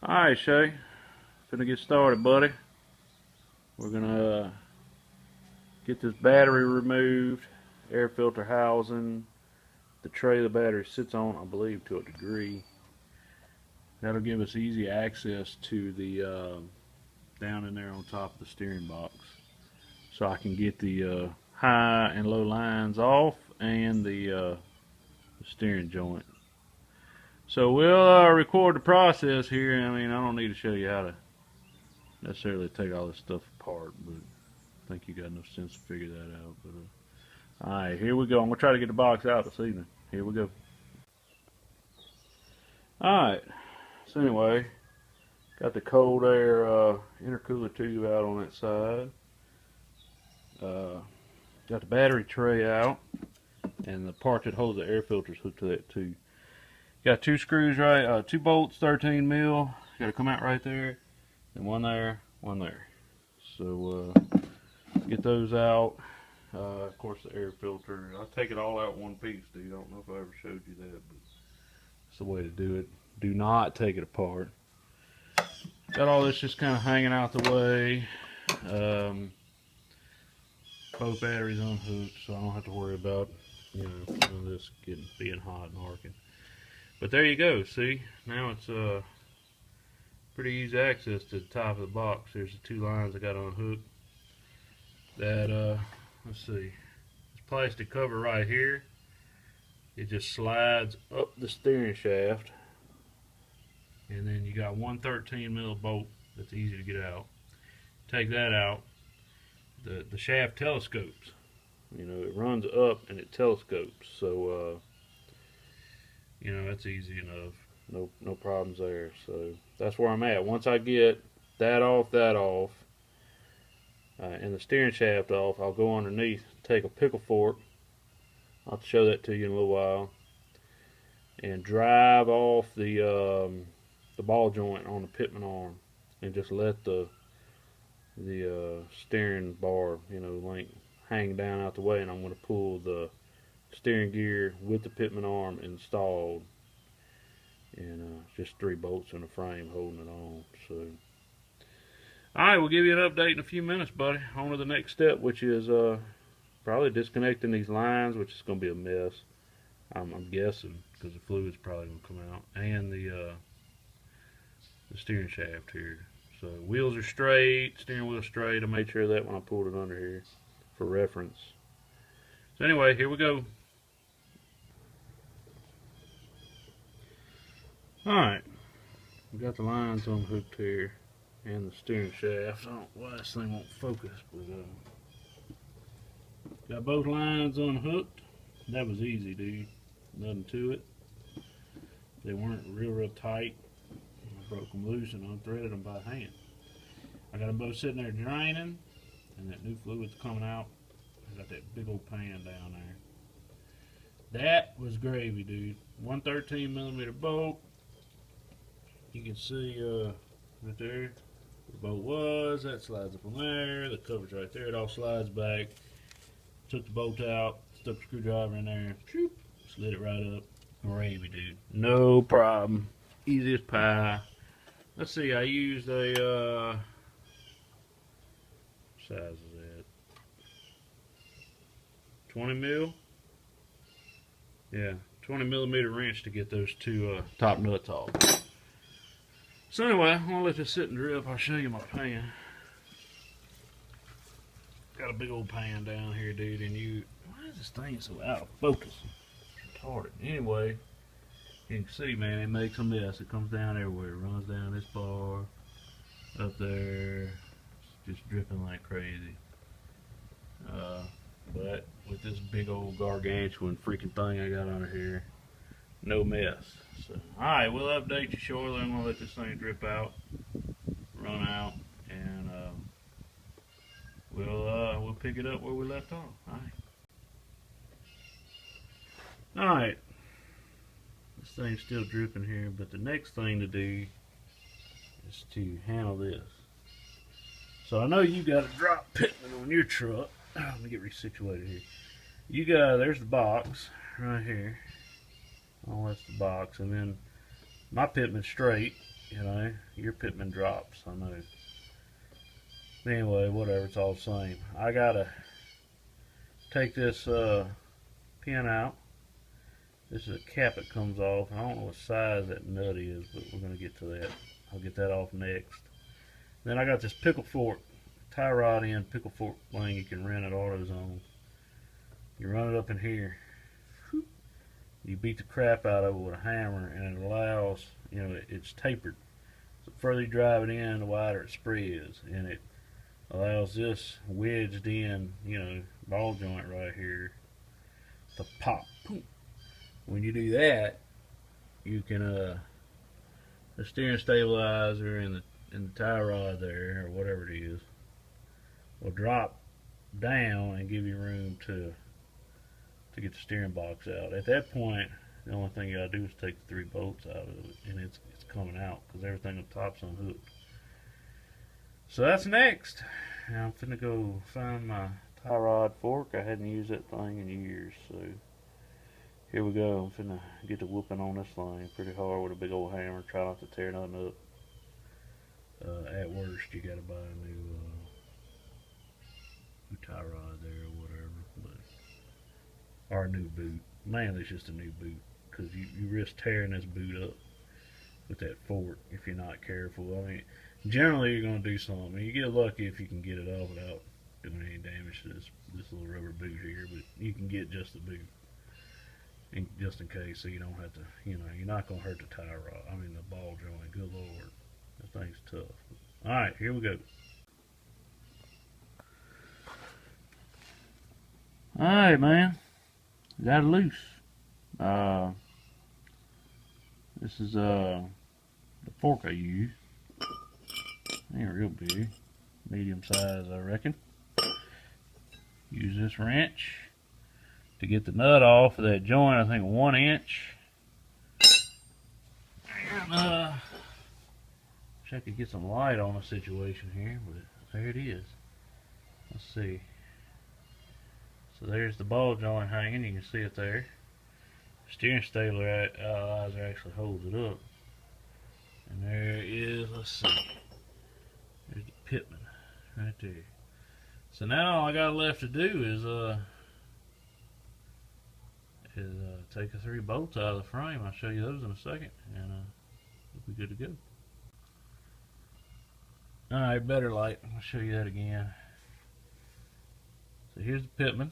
Alright, Shay. Finna get started, buddy. We're gonna get this battery removed, air filter housing, the tray the battery sits on, I believe, to a degree. That'll give us easy access to the down in there on top of the steering box, so I can get the high and low lines off and the steering joint. So we'll record the process here. I mean, I don't need to show you how to necessarily take all this stuff apart, but I think you got enough sense to figure that out. But alright, here we go. I'm gonna try to get the box out this evening. Here we go. Alright, so anyway, got the cold air intercooler tube out on that side. Got the battery tray out, and the part that holds the air filters hooked to that too. Got two screws, right? 2 bolts, 13 mil. Got to come out right there, and one there, one there. So get those out. Of course, the air filter. I'll take it all out in one piece, dude. I don't know if I ever showed you that, but it's the way to do it. Do not take it apart. Got all this just kind of hanging out the way. Both batteries unhooked, so I don't have to worry about, you know, this being hot and arcing. But there you go. See, now it's pretty easy access to the top of the box. There's the 2 lines I got unhooked. That let's see, this plastic cover right here, it just slides up the steering shaft, and then you got one 13 mil bolt that's easy to get out. Take that out. The shaft telescopes. You know, it runs up and it telescopes. So you know, that's easy enough. No problems there. So that's where I'm at. Once I get that off, and the steering shaft off, I'll go underneath, take a pickle fork. I'll show that to you in a little while, and drive off the ball joint on the pitman arm, and just let the steering bar, you know, link hang down out the way, and I'm going to pull the steering gear with the pitman arm installed, and just 3 bolts in the frame holding it on. So alright, we'll give you an update in a few minutes, buddy. On to the next step, which is probably disconnecting these lines, which is going to be a mess, I'm guessing, because the fluid's probably going to come out, and the steering shaft here. So wheels are straight, steering wheel straight. I made sure of that when I pulled it under here for reference. So anyway, here we go. Alright, we got the lines unhooked here, and the steering shaft. I don't know why this thing won't focus, but got both lines unhooked. That was easy, dude. Nothing to it. They weren't real tight. I broke them loose and unthreaded them by hand. I got them both sitting there draining, and that new fluid's coming out. I got that big old pan down there. That was gravy, dude. 1 13 millimeter bolt. You can see right there the bolt was. That slides up on there. The cover's right there. It all slides back. Took the bolt out, stuck the screwdriver in there, slid it right up. Gravy, dude. No problem. Easy as pie. Let's see, I used a what size is that? 20 mil? Yeah, 20 millimeter wrench to get those 2 top nuts off. So anyway, I'm gonna let this sit and drip. I'll show you my pan. Got a big old pan down here, dude, and why is this thing so out of focus? It's retarded. Anyway, you can see, man, it makes a mess. It comes down everywhere. It runs down this bar, up there. It's just dripping like crazy. But with this big old gargantuan freaking thing I got under here, no mess. So, alright, we'll update you shortly. I'm gonna let this thing drip out, run out, and we'll pick it up where we left off. Alright. This thing's still dripping here, but the next thing to do is to handle this. So I know you got a drop pitman on your truck. Let me get resituated here. There's the box right here. Oh, that's the box, and then my pitman's straight. you know, your pitman drops, I know. Anyway, whatever, it's all the same. I gotta take this pin out. This is a cap that comes off. I don't know what size that nut is, but we're gonna get to that. I'll get that off next. Then I got this pickle fork, tie rod end pickle fork thing you can rent at AutoZone. You run it up in here. You beat the crap out of it with a hammer, and it allows, you know, it's tapered. So the further you drive it in, the wider it spreads, and it allows this wedged in, you know, ball joint right here to pop. When you do that, you can the steering stabilizer and the tie rod there, or whatever it is, will drop down and give you room to get the steering box out. At that point, the only thing you gotta do is take the 3 bolts out of it, and it's coming out because everything up top's unhooked. So that's next. Now I'm finna go find my tie rod fork. I hadn't used that thing in years, so here we go. I'm finna get the whooping on this thing pretty hard with a big old hammer. Try not to tear nothing up. At worst, you gotta buy a new tie rod there or whatever, or a new boot. Mainly it's just a new boot, because you risk tearing this boot up with that fork if you're not careful. I mean, generally you're going to do something. You get lucky if you can get it off without doing any damage to this little rubber boot here, but you can get just the boot, and just in case, so you don't have to, you know, you're not going to hurt the tie rod. I mean the ball joint. Good Lord, that thing's tough. Alright, here we go. Alright, man. Got it loose. This is the fork I use. Ain't real big. Medium size, I reckon. Use this wrench to get the nut off of that joint. I think 1 inch. And, wish I could get some light on the situation here, but there it is. Let's see. So there's the ball joint hanging. You can see it there. Steering stabilizer actually holds it up. And there is, let's see, there's the pitman right there. So now all I got left to do is take the 3 bolts out of the frame. I'll show you those in a second, and we'll be good to go. Alright, better light. I'll show you that again. So here's the pitman.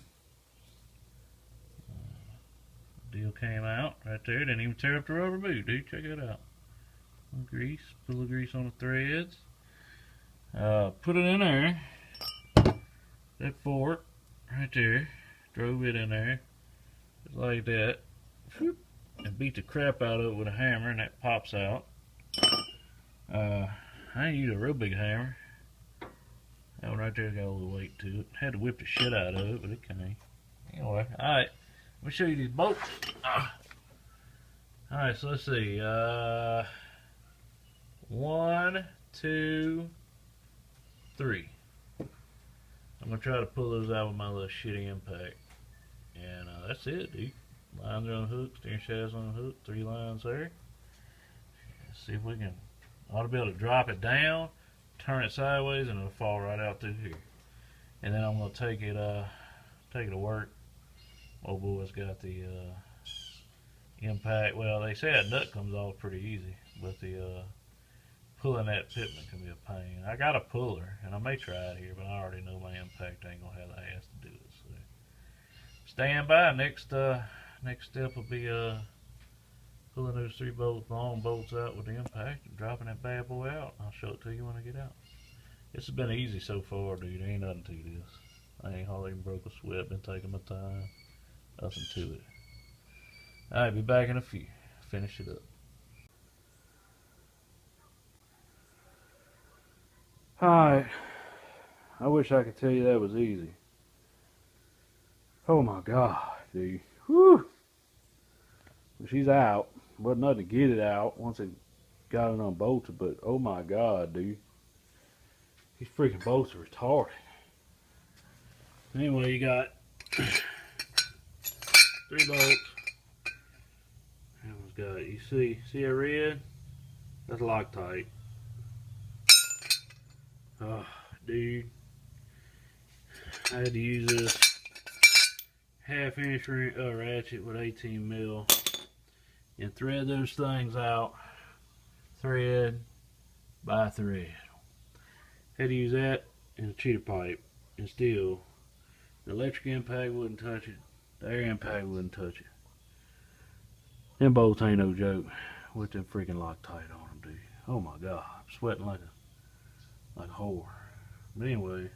Deal came out right there. Didn't even tear up the rubber boot, dude. Check it out. Grease, put a little grease on the threads. Put it in there. That fork right there. Drove it in there, just like that. And beat the crap out of it with a hammer, and that pops out. I ain't used a real big hammer. That one right there got a little weight to it. Had to whip the shit out of it, but it came. Anyway, alright. Let me show you these bolts. Alright, so let's see. 1, 2, 3. I'm going to try to pull those out with my little shitty impact. And that's it, dude. Lines are unhooked, steering shaft's unhooked, 3 lines there. Let's see if we can, ought to be able to drop it down, turn it sideways, and it'll fall right out through here. And then I'm going to take it to work. Old boy's got the impact. Well, they say that nut comes off pretty easy, but the pulling that pitman can be a pain. I got a puller, and I may try it here, but I already know my impact ain't gonna have the ass to do it. So stand by. Next step will be pulling those 3 long bolts out with the impact and dropping that bad boy out. I'll show it to you when I get out. This has been easy so far, dude. There ain't nothing to this. I ain't hardly even broke a sweat. Been taking my time. Nothing to it. Alright, be back in a few. Finish it up. Alright. I wish I could tell you that was easy. Oh my God, dude. Whew. Well, she's out. Wasn't nothing to get it out once it got it unbolted, but oh my God, dude. These freaking bolts are retarded. Anyway, you got 3 bolts. That one's got, you see that red? That's Loctite. Oh, dude. I had to use this half-inch ratchet with 18 mil and thread those things out, thread by thread. Had to use that and a cheater pipe, and still the electric impact wouldn't touch it, the air impact wouldn't touch it. Them bolts ain't no joke with them freaking Loctite on them, dude. Oh my god, I'm sweating like a whore. But anyway,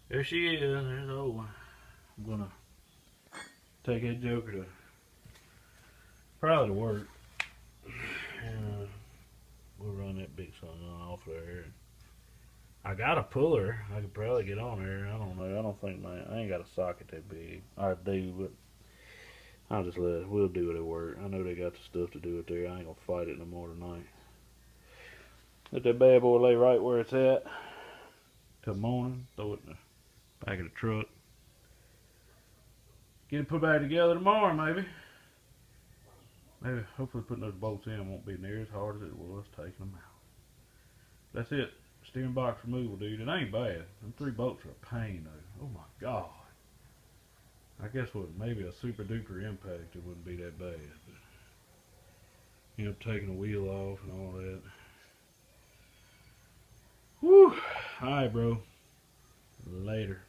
there she is. There's the old one. I'm gonna take that joker to probably to work, and we'll run that big son off there. I got a puller. I could probably get on there. I don't know. I don't think I ain't got a socket that big. I do, but I'll just let it. We'll do it at work. I know they got the stuff to do it there. I ain't gonna fight it no more tonight. Let that bad boy lay right where it's at till morning. Throw it in the back of the truck. Get it put back together tomorrow, maybe. Maybe, hopefully putting those bolts in won't be near as hard as it was taking them out. That's it. Steering box removal, dude. It ain't bad. Them 3 bolts are a pain, though. Oh my god. I guess what, maybe a super duper impact, it wouldn't be that bad. But, you know, taking the wheel off and all that. Whew. Alright, bro. Later.